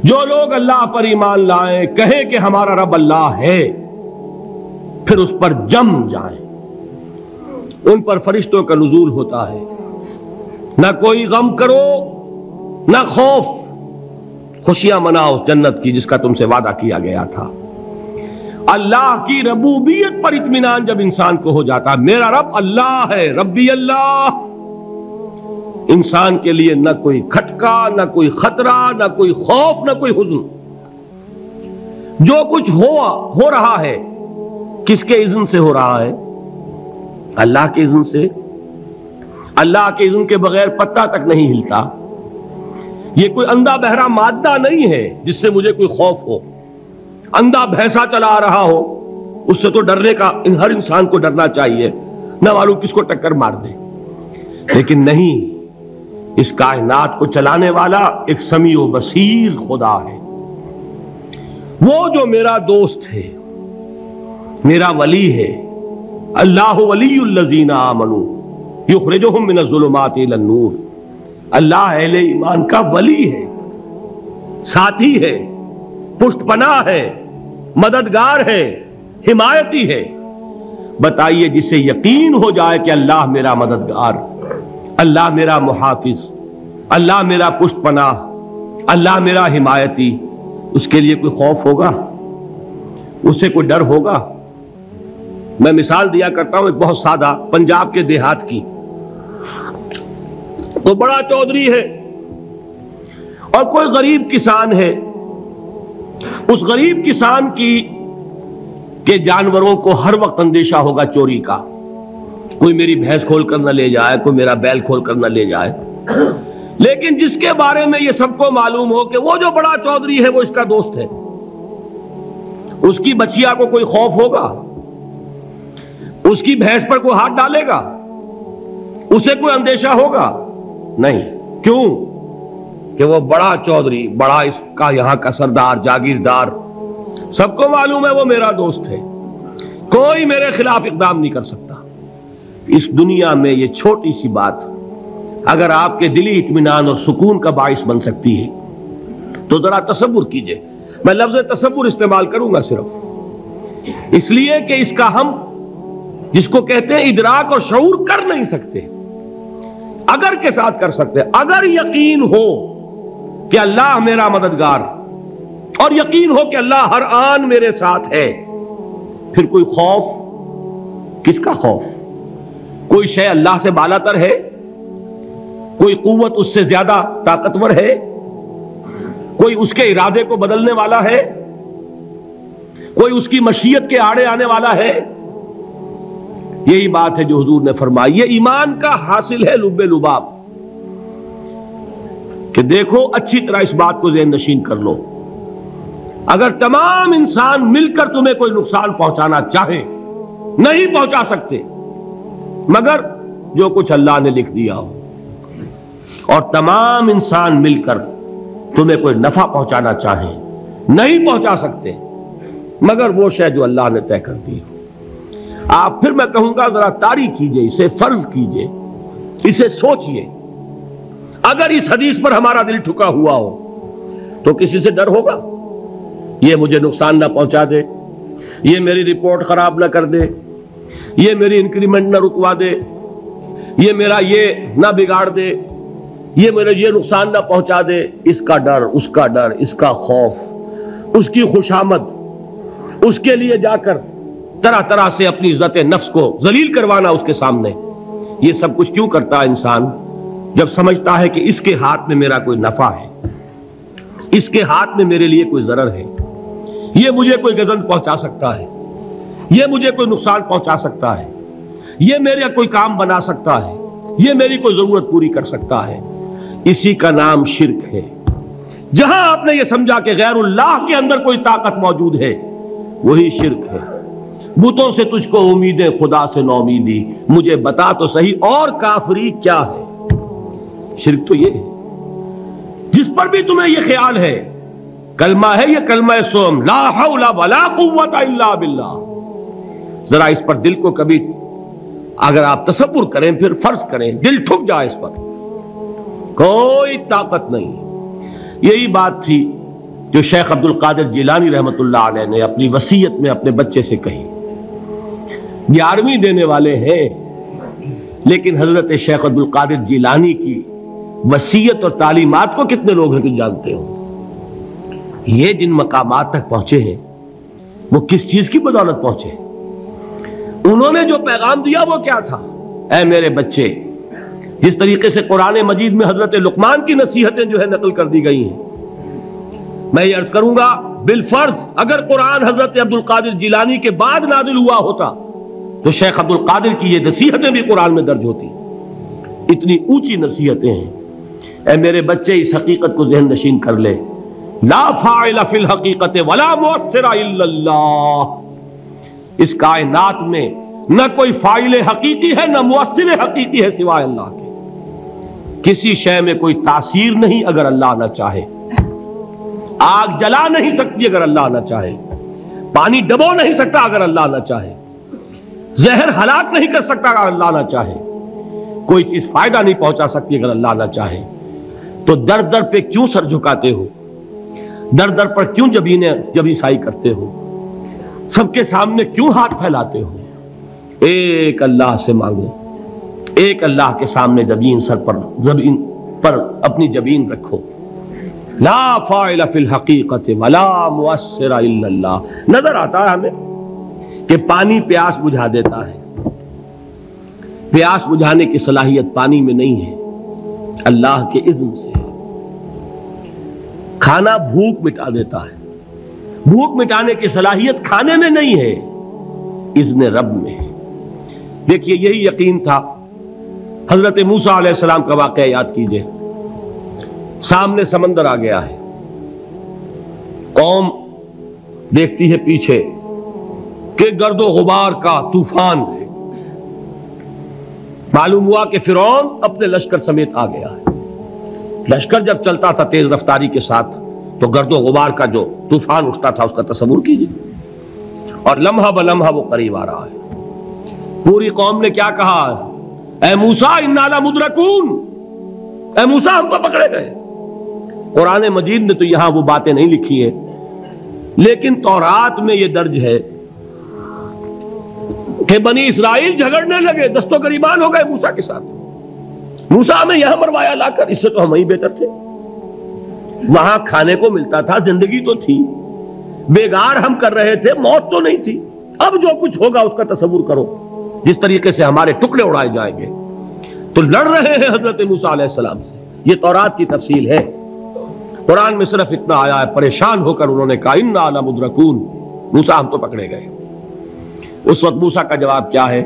جو لوگ اللہ پر ایمان لائیں، کہیں کہ ہمارا رب اللہ ہے، پھر اس پر جم جائیں، ان پر فرشتوں کا نزول ہوتا ہے۔ نہ کوئی غم کرو نہ خوف، خوشیاں مناؤ جنت کی جس کا تم سے وعدہ کیا گیا تھا۔ اللہ کی ربوبیت پر اطمینان جب انسان کو ہو جاتا، میرا رب اللہ ہے، ربی اللہ، انسان کے لیے نہ کوئی کھٹکا، نہ کوئی خطرہ، نہ کوئی خوف، نہ کوئی حزن۔ جو کچھ ہو رہا ہے کس کے اذن سے ہو رہا ہے؟ اللہ کے اذن سے۔ اللہ کے اذن کے بغیر پتہ تک نہیں ہلتا۔ یہ کوئی اندھا بہرا مادہ نہیں ہے جس سے مجھے کوئی خوف ہو۔ اندھا بھینسا چلا آ رہا ہو اس سے تو ڈرنے کا ہر انسان کو ڈرنا چاہیے، نہ معلوم کس کو ٹکر مار دے۔ لیکن نہیں، اس کائنات کو چلانے والا ایک سمیع و بصیر خدا ہے، وہ جو میرا دوست ہے، میرا ولی ہے۔ اللہ ولی الذین آمنوا یخرجہم من الظلمات الی النور۔ اللہ اہل ایمان کا ولی ہے، ساتھی ہے، پشت پناہ ہے، مددگار ہے، حمایتی ہے۔ بتائیے جسے یقین ہو جائے کہ اللہ میرا مددگار، اللہ میرا محافظ، اللہ میرا پشت پناہ، اللہ میرا حمایتی، اس کے لیے کوئی خوف ہوگا؟ اس سے کوئی ڈر ہوگا؟ میں مثال دیا کرتا ہوں ایک بہت سادہ، پنجاب کے دیہات کی۔ تو بڑا چودھری ہے اور کوئی غریب کسان ہے۔ اس غریب کسان کے جانوروں کو ہر وقت اندیشہ ہوگا چوری کا، کوئی میری بھینس کھول کر نہ لے جائے، کوئی میرا بیل کھول کر نہ لے جائے۔ لیکن جس کے بارے میں یہ سب کو معلوم ہو کہ وہ جو بڑا چودھری ہے وہ اس کا دوست ہے، اس کی بچیا کو کوئی خوف ہوگا؟ اس کی بھینس پر کوئی ہاتھ ڈالے گا؟ اسے کوئی اندیشہ ہوگا؟ نہیں۔ کیوں؟ کہ وہ بڑا چودھری، بڑا اس کا یہاں کا سردار، جاگیردار، سب کو معلوم ہے وہ میرا دوست ہے، کوئی میرے خلاف اقدام نہیں کر سکتا۔ اس دنیا میں یہ چھوٹی سی بات اگر آپ کے دلی اطمینان اور سکون کا باعث بن سکتی ہے تو ذرا تصور کیجئے۔ میں لفظ تصور استعمال کروں گا صرف اس لیے کہ اس کا ہم جس کو کہتے ہیں ادراک اور شعور کر نہیں سکتے، اگر کے ساتھ کر سکتے۔ اگر یقین ہو کہ اللہ میرا مددگار اور یقین ہو کہ اللہ ہر آن میرے ساتھ ہے، پھر کوئی خوف؟ کس کا خوف؟ کوئی شے اللہ سے بالا تر ہے؟ کوئی قوت اس سے زیادہ طاقتور ہے؟ کوئی اس کے ارادے کو بدلنے والا ہے؟ کوئی اس کی مشیت کے آڑے آنے والا ہے؟ یہی بات ہے جو حضور نے فرمائی، یہ ایمان کا حاصل ہے لب لباب، کہ دیکھو اچھی طرح اس بات کو ذہن نشین کر لو، اگر تمام انسان مل کر تمہیں کوئی نقصان پہنچانا چاہے نہیں پہنچا سکتے مگر جو کچھ اللہ نے لکھ دیا ہو، اور تمام انسان مل کر تمہیں کوئی نفع پہنچانا چاہیں نہیں پہنچا سکتے مگر وہ شے جو اللہ نے طے کر دی ہو۔ آپ پھر میں کہوں گا ذرا طاری کیجئے، اسے فرض کیجئے، اسے سوچئے۔ اگر اس حدیث پر ہمارا دل ٹھکا ہوا ہو تو کسی سے ڈر ہوگا؟ یہ مجھے نقصان نہ پہنچا دے، یہ میری رپورٹ خراب نہ کر دے، یہ میری انکریمنٹ نہ رکوا دے، یہ میرا یہ نہ بگاڑ دے، یہ میرے یہ نقصان نہ پہنچا دے۔ اس کا ڈر، اس کا ڈر، اس کا خوف، اس کی خوشامد، اس کے لیے جا کر طرح طرح سے اپنی عزت نفس کو ذلیل کروانا اس کے سامنے، یہ سب کچھ کیوں کرتا ہے انسان؟ جب سمجھتا ہے کہ اس کے ہاتھ میں میرا کوئی نفع ہے، اس کے ہاتھ میں میرے لیے کوئی ضرر ہے، یہ مجھے کوئی گزند پہنچا سکتا ہے، یہ مجھے کوئی نقصان پہنچا سکتا ہے، یہ میرا کوئی کام بنا سکتا ہے، یہ میری کوئی ضرورت پوری کر سکتا ہے، اسی کا نام شرک ہے۔ جہاں آپ نے یہ سمجھا کہ غیر اللہ کے اندر کوئی طاقت موجود ہے وہی شرک ہے۔ بتوں سے تجھ کو امیدیں، خدا سے نو امیدی، مجھے بتا تو صحیح اور کافری کیا ہے؟ شرک تو یہ ہے۔ جس پر بھی تمہیں یہ خیال ہے، کلمہ ہے یہ کلمہ سوم، لا حول ولا قوت الا باللہ، ذرا اس پر دل کو کبھی اگر آپ تصور کریں، پھر فرض کریں، دل ٹھک جائے اس پر، کوئی طاقت نہیں۔ یہی بات تھی جو شیخ عبد القادر جیلانی رحمۃ اللہ علیہ نے اپنی وصیت میں اپنے بچے سے کہی. 11ویں دینے والے ہیں، لیکن حضرت شیخ عبد القادر جیلانی کی وصیت اور تعلیمات کو کتنے لوگ ہیں کہ جانتے ہو؟ یہ جن مقامات تک پہنچے ہیں وہ کس چیز کی بدولت پہنچے؟ انہوں نے جو پیغام دیا وہ کیا تھا؟ اے میرے بچے، جس طریقے سے قرآن مجید میں حضرت لقمان کی نصیحتیں جو ہے نقل کر دی گئی ہیں، میں یہ عرض کروں گا بالفرض اگر قرآن حضرت عبد القادر جیلانی کے بعد نازل ہوا ہوتا تو شیخ عبد القادر کی یہ نصیحتیں بھی قرآن میں درج ہوتی. اتنی اونچی نصیحتیں ہیں. اے میرے بچے، اس حقیقت کو ذہن نشین کر لے، لا فاعل فی الحقیقت ولا مؤثر الا اللہ. اس کائنات میں نہ کوئی فاعل حقیقی ہے نہ مؤثر حقیقی ہے سوائے اللہ کے. کسی شے میں کوئی تاثیر نہیں اگر اللہ نہ چاہے. آگ جلا نہیں سکتی اگر اللہ نہ چاہے. پانی ڈبو نہیں سکتا اگر اللہ نہ چاہے. زہر ہلاک نہیں کر سکتا اگر اللہ نہ چاہے. کوئی چیز فائدہ نہیں پہنچا سکتی اگر اللہ نہ چاہے. تو در در پہ کیوں سر جھکاتے ہو؟ در در پر کیوں جبیں سائی کرتے ہو؟ سب کے سامنے کیوں ہاتھ پھیلاتے ہو؟ ایک اللہ سے مانگو. ایک اللہ کے سامنے زبین پر اپنی جبین رکھو. لا فاعل فی الحقیقت ولا مؤثر الا اللہ. نظر آتا ہے ہمیں کہ پانی پیاس بجھا دیتا ہے. پیاس بجھانے کی صلاحیت پانی میں نہیں ہے، اللہ کے اذن سے. کھانا بھوک مٹا دیتا ہے. بھوک مٹانے کی صلاحیت کھانے میں نہیں ہے، اذن رب میں ہے. دیکھیے یہی یقین تھا. حضرت موسیٰ علیہ السلام کا واقعہ یاد کیجئے. سامنے سمندر آ گیا ہے. قوم دیکھتی ہے پیچھے کہ گرد و غبار کا طوفان ہے. معلوم ہوا کہ فرعون اپنے لشکر سمیت آ گیا ہے. لشکر جب چلتا تھا تیز رفتاری کے ساتھ تو گرد و غبار کا جو طوفان اٹھتا تھا اس کا تصور کیجیے. اور لمحہ بلمحہ وہ قریب آ رہا ہے. پوری قوم نے کیا کہا؟ اے موسیٰ انا لمدرکون. اے موسیٰ ہم تو پکڑے گئے. قرآن مجید نے تو یہاں وہ باتیں نہیں لکھی ہیں، لیکن تورات میں یہ درج ہے کہ بنی اسرائیل جھگڑنے لگے، دست و گریبان ہو گئے موسیٰ کے ساتھ. موسیٰ ہمیں یہاں مروایا لا کر، اس سے تو ہم ہی بہتر تھے. وہاں کھانے کو ملتا تھا، زندگی تو تھی، بیگار ہم کر رہے تھے، موت تو نہیں تھی. اب جو کچھ ہوگا اس کا تصور کرو، جس طریقے سے ہمارے ٹکڑے اڑائے جائیں گے. تو لڑ رہے ہیں حضرت موسیٰ علیہ السلام سے. یہ تورات کی تفصیل ہے. قرآن میں صرف اتنا آیا ہے، پریشان ہو کر انہوں نے کہا انا لمدرکون. موسیٰ ہم تو پکڑے گئے. اس وقت موسیٰ کا جواب کیا ہے؟